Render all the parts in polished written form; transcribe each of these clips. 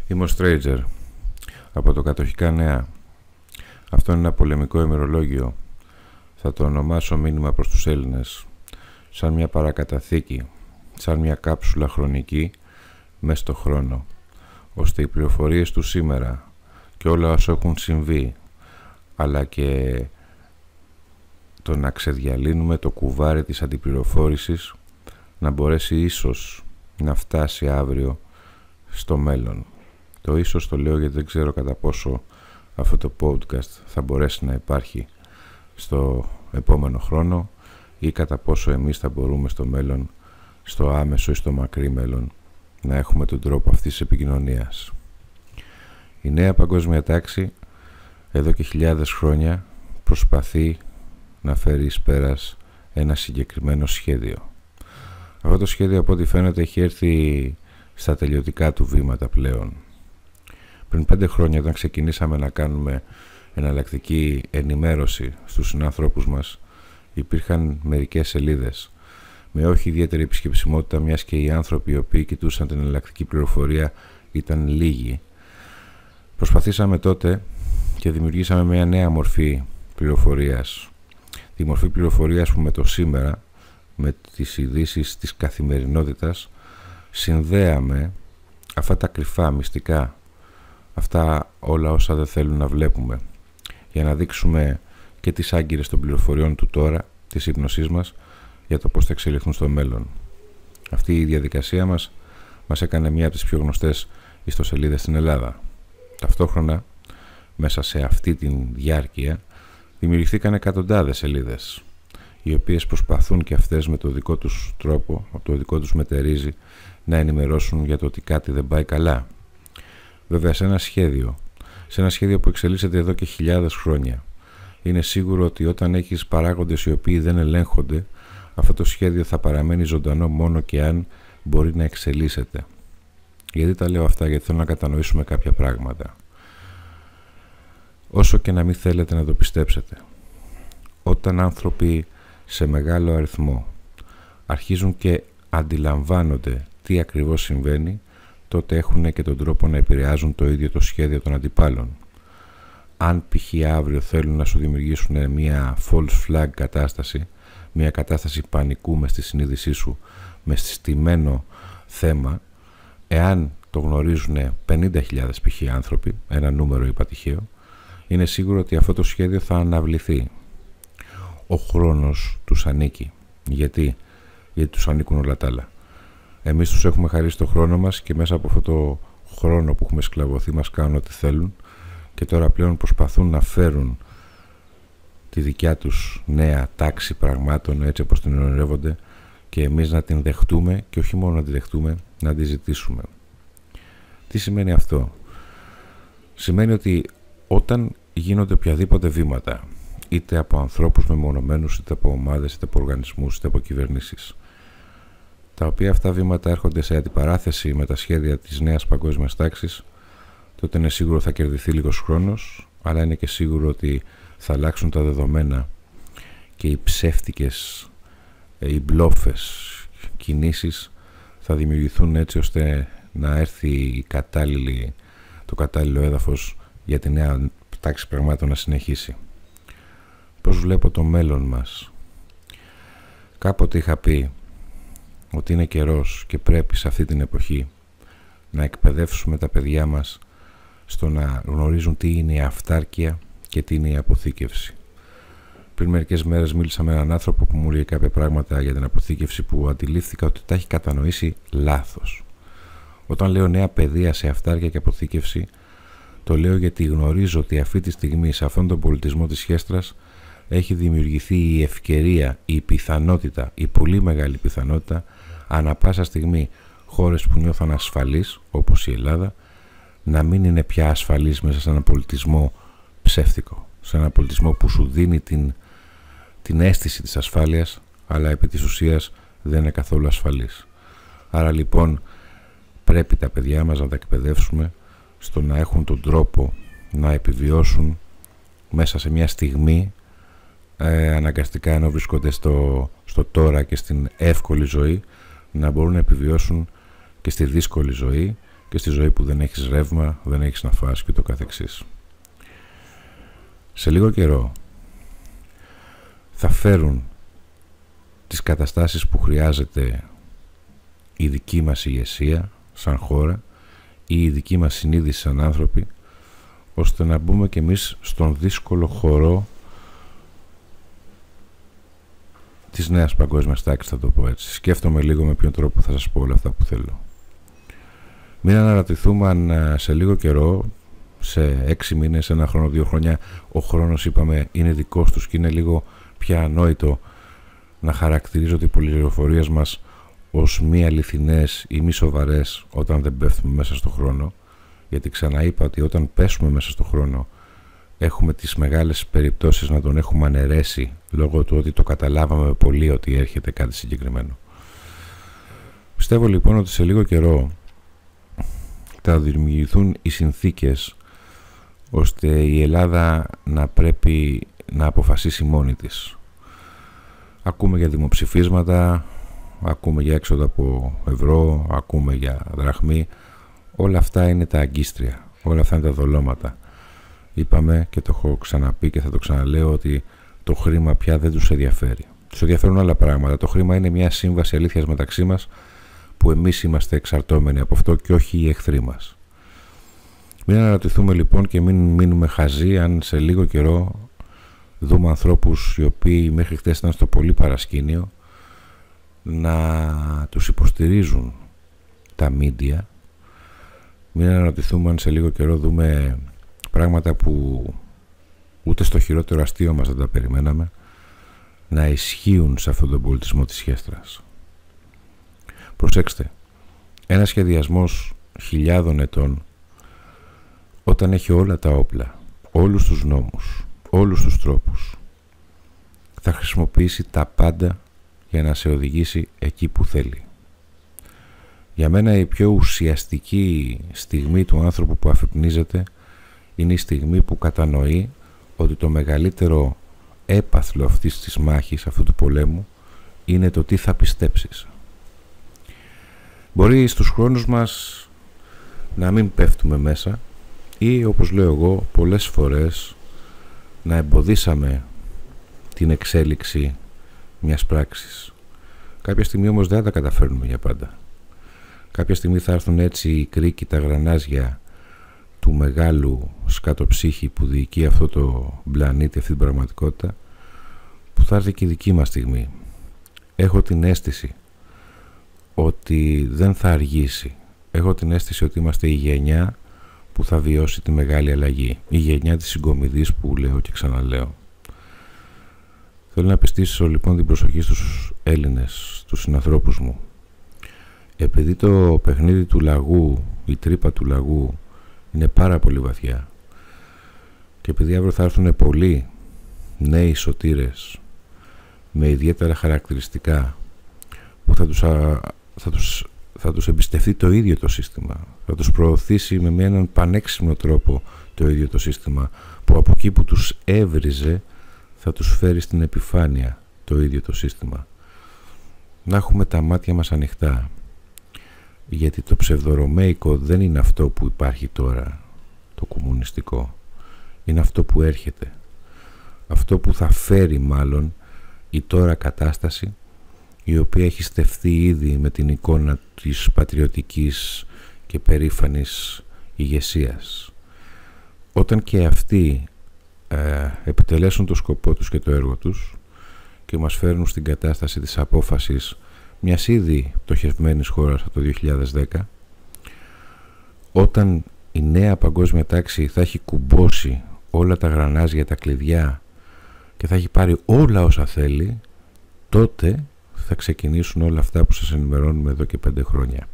Είμαι ο Stranger από το Κατοχικά Νέα. Αυτό είναι ένα πολεμικό ημερολόγιο. Θα το ονομάσω μήνυμα προς τους Έλληνες, σαν μια παρακαταθήκη, σαν μια κάψουλα χρονική μες στο χρόνο, ώστε οι πληροφορίες του σήμερα και όλα όσα έχουν συμβεί, αλλά και το να ξεδιαλύνουμε το κουβάρι της αντιπληροφόρησης, να μπορέσει ίσως να φτάσει αύριο στο μέλλον. Το ίσως το λέω γιατί δεν ξέρω κατά πόσο αυτό το podcast θα μπορέσει να υπάρχει στο επόμενο χρόνο ή κατά πόσο εμείς θα μπορούμε στο μέλλον, στο άμεσο ή στο μακρύ μέλλον, να έχουμε τον τρόπο αυτής της επικοινωνίας. Η νέα παγκόσμια τάξη εδώ και χιλιάδες χρόνια προσπαθεί να φέρει εις πέρας ένα συγκεκριμένο σχέδιο. Αυτό το σχέδιο, από ό,τι φαίνεται, έχει έρθει στα τελειωτικά του βήματα πλέον. Πριν 5 χρόνια, όταν ξεκινήσαμε να κάνουμε εναλλακτική ενημέρωση στους συνανθρώπους μας, υπήρχαν μερικές σελίδες με όχι ιδιαίτερη επισκεψιμότητα, μιας και οι άνθρωποι οι οποίοι κοιτούσαν την εναλλακτική πληροφορία ήταν λίγοι. Προσπαθήσαμε τότε και δημιουργήσαμε μια νέα μορφή πληροφορίας. Τη μορφή πληροφορίας που με το σήμερα, με τις ειδήσεις της καθημερινότητας, συνδέαμε αυτά τα κρυφά, μυστικά, αυτά όλα όσα δεν θέλουν να βλέπουμε, για να δείξουμε και τις άγκυρες των πληροφοριών του τώρα, της ύπνωσής μας, για το πώς θα εξελιχθούν στο μέλλον. Αυτή η διαδικασία μας έκανε μία από τις πιο γνωστές ιστοσελίδες στην Ελλάδα. Ταυτόχρονα, μέσα σε αυτή τη διάρκεια, δημιουργηθήκαν εκατοντάδες σελίδες, οι οποίες προσπαθούν και αυτές με το δικό τους τρόπο, το δικό τους μετερίζει, να ενημερώσουν για το ότι κάτι δεν πάει καλά. Βέβαια, σε ένα σχέδιο που εξελίσσεται εδώ και χιλιάδες χρόνια, είναι σίγουρο ότι όταν έχεις παράγοντες οι οποίοι δεν ελέγχονται, αυτό το σχέδιο θα παραμένει ζωντανό μόνο και αν μπορεί να εξελίσσεται. Γιατί τα λέω αυτά? Γιατί θέλω να κατανοήσουμε κάποια πράγματα. Όσο και να μην θέλετε να το πιστέψετε, όταν άνθρωποι σε μεγάλο αριθμό αρχίζουν και αντιλαμβάνονται τι ακριβώς συμβαίνει, τότε έχουν και τον τρόπο να επηρεάζουν το ίδιο το σχέδιο των αντιπάλων. Αν π.χ. αύριο θέλουν να σου δημιουργήσουν μια false flag κατάσταση, μια κατάσταση πανικού μες στη συνείδησή σου, με στημένο θέμα, εάν το γνωρίζουν 50.000 π.χ. άνθρωποι, ένα νούμερο είπα τυχαίο, είναι σίγουρο ότι αυτό το σχέδιο θα αναβληθεί. Ο χρόνος τους ανήκει. Γιατί τους ανήκουν όλα τα άλλα. Εμείς τους έχουμε χαρίσει το χρόνο μας και μέσα από αυτό το χρόνο που έχουμε σκλαβωθεί μας κάνουν ό,τι θέλουν και τώρα πλέον προσπαθούν να φέρουν τη δικιά τους νέα τάξη πραγμάτων έτσι όπως την ονειρεύονται και εμείς να την δεχτούμε και όχι μόνο να τη δεχτούμε, να τη ζητήσουμε. Τι σημαίνει αυτό? Σημαίνει ότι όταν γίνονται οποιαδήποτε βήματα, είτε από ανθρώπους μεμονωμένους, είτε από ομάδες, είτε από οργανισμούς, είτε από κυβερνήσεις, τα οποία αυτά βήματα έρχονται σε αντιπαράθεση με τα σχέδια της νέας παγκόσμιας τάξης, τότε είναι σίγουρο θα κερδιθεί λίγος χρόνος, αλλά είναι και σίγουρο ότι θα αλλάξουν τα δεδομένα και οι ψεύτικες, οι μπλόφες κινήσεις θα δημιουργηθούν έτσι ώστε να έρθει το κατάλληλο έδαφος για τη νέα τάξη πραγμάτων να συνεχίσει. Πώς βλέπω το μέλλον μας? Κάποτε είχα πει ότι είναι καιρός και πρέπει σε αυτή την εποχή να εκπαιδεύσουμε τα παιδιά μας στο να γνωρίζουν τι είναι η αυτάρκεια και τι είναι η αποθήκευση. Πριν μερικές μέρες μίλησα με έναν άνθρωπο που μου λέει κάποια πράγματα για την αποθήκευση που αντιλήφθηκα ότι τα έχει κατανοήσει λάθος. Όταν λέω νέα παιδεία σε αυτάρκεια και αποθήκευση, το λέω γιατί γνωρίζω ότι αυτή τη στιγμή σε αυτόν τον πολιτισμό της Χέστρας έχει δημιουργηθεί η ευκαιρία, η πιθανότητα, η πολύ μεγάλη πιθανότητα ανά πάσα στιγμή χώρες που νιώθαν ασφαλείς, όπως η Ελλάδα, να μην είναι πια ασφαλείς μέσα σε έναν πολιτισμό ψεύτικο, σε έναν πολιτισμό που σου δίνει την αίσθηση της ασφάλειας, αλλά επί της ουσίας δεν είναι καθόλου ασφαλής. Άρα λοιπόν πρέπει τα παιδιά μας να τα εκπαιδεύσουμε στο να έχουν τον τρόπο να επιβιώσουν μέσα σε μια στιγμή αναγκαστικά, ενώ βρίσκονται στο τώρα και στην εύκολη ζωή, να μπορούν να επιβιώσουν και στη δύσκολη ζωή και στη ζωή που δεν έχεις ρεύμα, δεν έχεις να φας και το καθεξής. Σε λίγο καιρό θα φέρουν τις καταστάσεις που χρειάζεται η δική μας ηγεσία σαν χώρα ή η δική μας συνείδηση σαν άνθρωποι, ώστε να μπούμε κι εμείς στον δύσκολο χορό της νέας παγκόσμιας τάξης, θα το πω έτσι. Σκέφτομαι λίγο με ποιον τρόπο θα σας πω όλα αυτά που θέλω. Μην αναρωτηθούμε αν σε λίγο καιρό, σε 6 μήνες, 1 χρόνο, 2 χρόνια, ο χρόνος, είπαμε, είναι δικός τους και είναι λίγο πια ανόητο να χαρακτηρίζονται οι πληροφορίες μας ως μη αληθινές ή μη σοβαρές όταν δεν πέφτουμε μέσα στο χρόνο, γιατί ξαναείπα ότι όταν πέσουμε μέσα στο χρόνο έχουμε τις μεγάλες περιπτώσεις να τον έχουμε αναιρέσει λόγω του ότι το καταλάβαμε πολύ ότι έρχεται κάτι συγκεκριμένο. Πιστεύω λοιπόν ότι σε λίγο καιρό θα δημιουργηθούν οι συνθήκες ώστε η Ελλάδα να πρέπει να αποφασίσει μόνη της. Ακούμε για δημοψηφίσματα, ακούμε για έξοδα από ευρώ, ακούμε για δραχμή. Όλα αυτά είναι τα αγκίστρια, όλα αυτά είναι τα δολώματα. Είπαμε και το έχω ξαναπεί και θα το ξαναλέω ότι το χρήμα πια δεν τους ενδιαφέρει. Τους ενδιαφέρουν άλλα πράγματα. Το χρήμα είναι μια σύμβαση αλήθειας μεταξύ μας που εμείς είμαστε εξαρτώμενοι από αυτό και όχι οι εχθροί μας. Μην αναρωτηθούμε λοιπόν και μην μείνουμε χαζοί αν σε λίγο καιρό δούμε ανθρώπους οι οποίοι μέχρι χτες ήταν στο πολύ παρασκήνιο να τους υποστηρίζουν τα μίντια. Μην αναρωτηθούμε αν σε λίγο καιρό δούμε πράγματα που ούτε στο χειρότερο αστείο μας δεν τα περιμέναμε να ισχύουν σε αυτόν τον πολιτισμό της χέστρας. Προσέξτε, ένας σχεδιασμός χιλιάδων ετών, όταν έχει όλα τα όπλα, όλους τους νόμους, όλους τους τρόπους, θα χρησιμοποιήσει τα πάντα για να σε οδηγήσει εκεί που θέλει. Για μένα η πιο ουσιαστική στιγμή του άνθρωπου που αφυπνίζεται είναι η στιγμή που κατανοεί ότι το μεγαλύτερο έπαθλο αυτής της μάχης, αυτού του πολέμου, είναι το τι θα πιστέψεις. Μπορεί στους χρόνους μας να μην πέφτουμε μέσα ή, όπως λέω εγώ, πολλές φορές να εμποδίσαμε την εξέλιξη μιας πράξης. Κάποια στιγμή όμως δεν θα τα καταφέρνουμε για πάντα. Κάποια στιγμή θα έρθουν έτσι οι κρίκοι, τα γρανάζια του μεγάλου σκατοψύχη που διοικεί αυτό το πλανήτη, αυτή την πραγματικότητα, που θα έρθει και η δική μας στιγμή. Έχω την αίσθηση ότι δεν θα αργήσει. Έχω την αίσθηση ότι είμαστε η γενιά που θα βιώσει τη μεγάλη αλλαγή. Η γενιά της συγκομιδής που λέω και ξαναλέω. Θέλω να πιστήσω λοιπόν την προσοχή στους Έλληνες, στους συνανθρώπους μου. Επειδή το παιχνίδι του λαγού, η τρύπα του λαγού είναι πάρα πολύ βαθιά και επειδή αύριο θα έρθουν πολλοί νέοι σωτήρες με ιδιαίτερα χαρακτηριστικά που θα τους εμπιστευτεί το ίδιο το σύστημα, θα τους προωθήσει με έναν πανέξυπνο τρόπο το ίδιο το σύστημα που από εκεί που τους έβριζε θα τους φέρει στην επιφάνεια το ίδιο το σύστημα. Να έχουμε τα μάτια μας ανοιχτά, γιατί το ψευδορωμαϊκό δεν είναι αυτό που υπάρχει τώρα, το κομμουνιστικό. Είναι αυτό που έρχεται. Αυτό που θα φέρει μάλλον η τώρα κατάσταση, η οποία έχει στεφθεί ήδη με την εικόνα της πατριωτικής και περήφανης ηγεσίας. Όταν και αυτοί επιτελέσουν το σκοπό τους και το έργο τους και μας φέρνουν στην κατάσταση της απόφασης μιας ήδη πτωχευμένης χώρας από το 2010, όταν η νέα παγκόσμια τάξη θα έχει κουμπώσει όλα τα γρανάζια, τα κλειδιά και θα έχει πάρει όλα όσα θέλει, τότε θα ξεκινήσουν όλα αυτά που σας ενημερώνουμε εδώ και 5 χρόνια.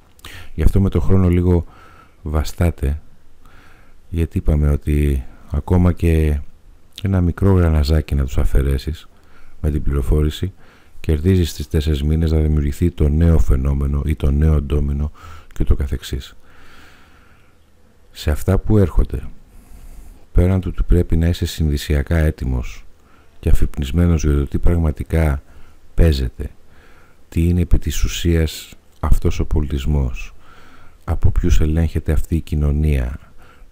Γι' αυτό με το χρόνο λίγο βαστάτε, γιατί είπαμε ότι ακόμα και ένα μικρό γραναζάκι να τους αφαιρέσεις με την πληροφόρηση, κερδίζεις στις 4 μήνες να δημιουργηθεί το νέο φαινόμενο ή το νέο ντόμινο και το καθεξής. Σε αυτά που έρχονται, πέραν του ότι πρέπει να είσαι συνδυσιακά έτοιμος και αφυπνισμένος για το τι πραγματικά παίζεται, τι είναι επί της ουσίας αυτός ο πολιτισμός, από ποιους ελέγχεται αυτή η κοινωνία,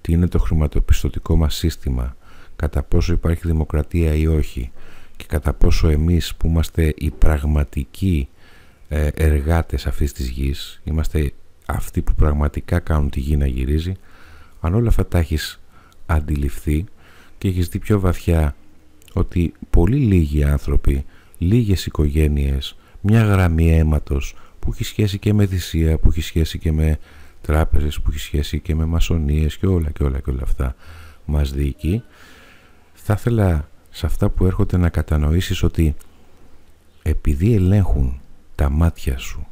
τι είναι το χρηματοπιστωτικό μας σύστημα, κατά πόσο υπάρχει δημοκρατία ή όχι και κατά πόσο εμείς που είμαστε οι πραγματικοί εργάτες αυτής της γης, είμαστε αυτοί που πραγματικά κάνουν τη γη να γυρίζει, αν όλα αυτά τα έχεις αντιληφθεί και έχεις δει πιο βαθιά ότι πολύ λίγοι άνθρωποι, λίγες οικογένειες, μια γραμμή αίματος που έχει σχέση και με θυσία, που έχει σχέση και με τράπεζες, που έχει σχέση και με μασονίες και όλα αυτά μας διοικεί, θα ήθελα σε αυτά που έρχονται να κατανοήσεις ότι επειδή ελέγχουν τα μάτια σου,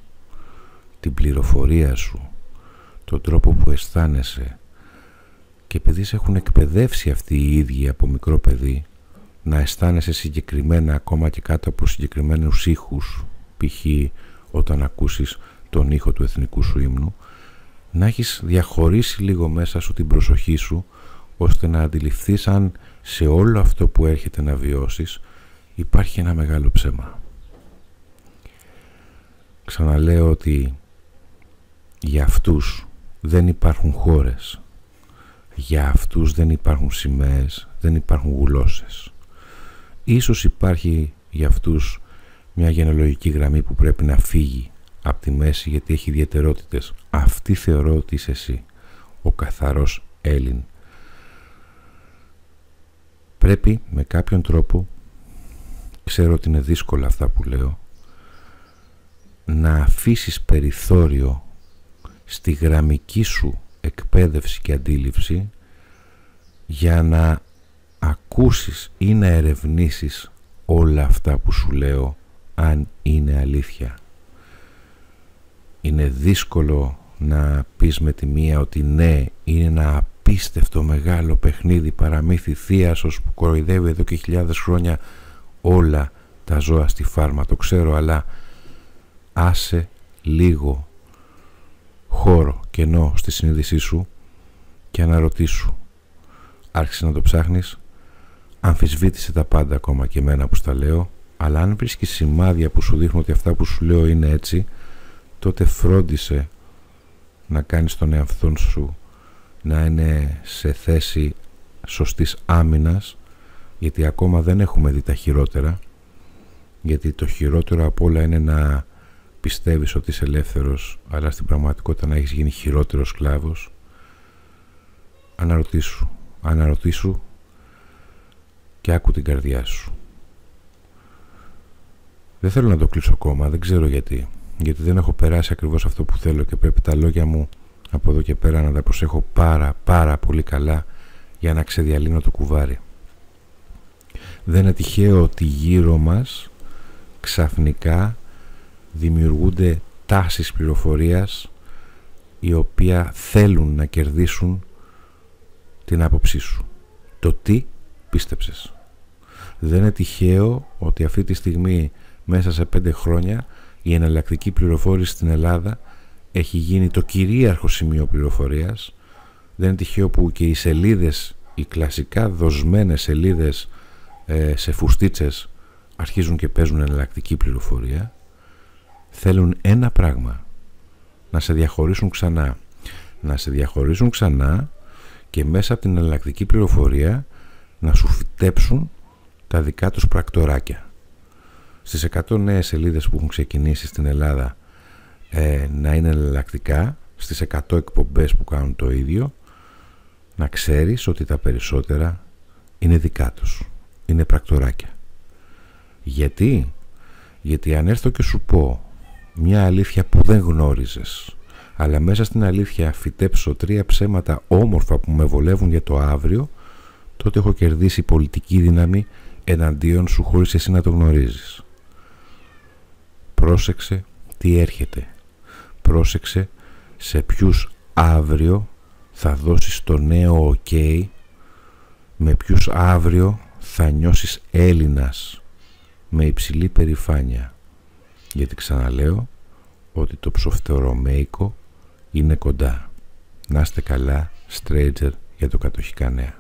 την πληροφορία σου, τον τρόπο που αισθάνεσαι και επειδή σε έχουν εκπαιδεύσει αυτοί οι ίδιοι από μικρό παιδί να αισθάνεσαι συγκεκριμένα ακόμα και κάτω από συγκεκριμένους ήχους, π.χ. όταν ακούσεις τον ήχο του εθνικού σου ύμνου, να έχεις διαχωρίσει λίγο μέσα σου την προσοχή σου ώστε να αντιληφθείς αν σε όλο αυτό που έρχεται να βιώσεις υπάρχει ένα μεγάλο ψέμα. Ξαναλέω ότι για αυτούς δεν υπάρχουν χώρες, για αυτούς δεν υπάρχουν σημαίες, δεν υπάρχουν γουλώσες. Ίσως υπάρχει για αυτούς μια γενεαλογική γραμμή που πρέπει να φύγει από τη μέση γιατί έχει ιδιαιτερότητες. Αυτή θεωρώ ότι είσαι εσύ, ο καθαρός Έλλην. Πρέπει με κάποιον τρόπο, ξέρω ότι είναι δύσκολα αυτά που λέω, να αφήσεις περιθώριο στη γραμμική σου εκπαίδευση και αντίληψη για να ακούσεις ή να ερευνήσεις όλα αυτά που σου λέω αν είναι αλήθεια. Είναι δύσκολο να πεις με τη μία ότι ναι, είναι ένα απίστευτο μεγάλο παιχνίδι, παραμύθι, θείασος που κοροϊδεύει εδώ και χιλιάδες χρόνια όλα τα ζώα στη φάρμα, το ξέρω, αλλά άσε λίγο χώρο, κενό στη συνείδησή σου και αναρωτήσου. Άρχισε να το ψάχνεις, αμφισβήτησε τα πάντα ακόμα και εμένα που στα λέω, αλλά αν βρίσκεις σημάδια που σου δείχνουν ότι αυτά που σου λέω είναι έτσι, τότε φρόντισε να κάνεις τον εαυτό σου να είναι σε θέση σωστής άμυνας, γιατί ακόμα δεν έχουμε δει τα χειρότερα, γιατί το χειρότερο απ' όλα είναι να πιστεύεις ότι είσαι ελεύθερος, αλλά στην πραγματικότητα να έχεις γίνει χειρότερος σκλάβος. Αναρωτήσου και άκου την καρδιά σου. Δεν θέλω να το κλείσω ακόμα, δεν ξέρω γιατί δεν έχω περάσει ακριβώς αυτό που θέλω και πρέπει τα λόγια μου από εδώ και πέρα να τα προσέχω πάρα πολύ καλά για να ξεδιαλύνω το κουβάρι. Δεν είναι τυχαίο ότι γύρω μας ξαφνικά δημιουργούνται τάσεις πληροφορίας οι οποία θέλουν να κερδίσουν την άποψή σου. Το τι πίστεψες. Δεν είναι τυχαίο ότι αυτή τη στιγμή μέσα σε 5 χρόνια η εναλλακτική πληροφόρηση στην Ελλάδα έχει γίνει το κυρίαρχο σημείο πληροφορίας. Δεν είναι τυχαίο που και οι σελίδες, οι κλασικά δοσμένες σελίδες σε φουστίτσες αρχίζουν και παίζουν εναλλακτική πληροφορία. Θέλουν ένα πράγμα, να σε διαχωρίσουν ξανά. Να σε διαχωρίσουν ξανά και μέσα από την εναλλακτική πληροφορία να σου φυτέψουν τα δικά τους πρακτοράκια. Στις 100 νέες σελίδες που έχουν ξεκινήσει στην Ελλάδα να είναι εναλλακτικά, στις 100 εκπομπές που κάνουν το ίδιο, να ξέρεις ότι τα περισσότερα είναι δικά τους. Είναι πρακτοράκια. Γιατί αν έρθω και σου πω μια αλήθεια που δεν γνώριζες, αλλά μέσα στην αλήθεια φυτέψω 3 ψέματα όμορφα που με βολεύουν για το αύριο, τότε έχω κερδίσει πολιτική δύναμη εναντίον σου χωρίς εσύ να το γνωρίζεις. Πρόσεξε τι έρχεται. Πρόσεξε σε ποιους αύριο θα δώσεις το νέο ok, με ποιους αύριο θα νιώσεις Έλληνας με υψηλή περηφάνεια. Γιατί ξαναλέω ότι το ψοφτερομέικο είναι κοντά. Να είστε καλά, Stranger, για το κατοχικά νέα.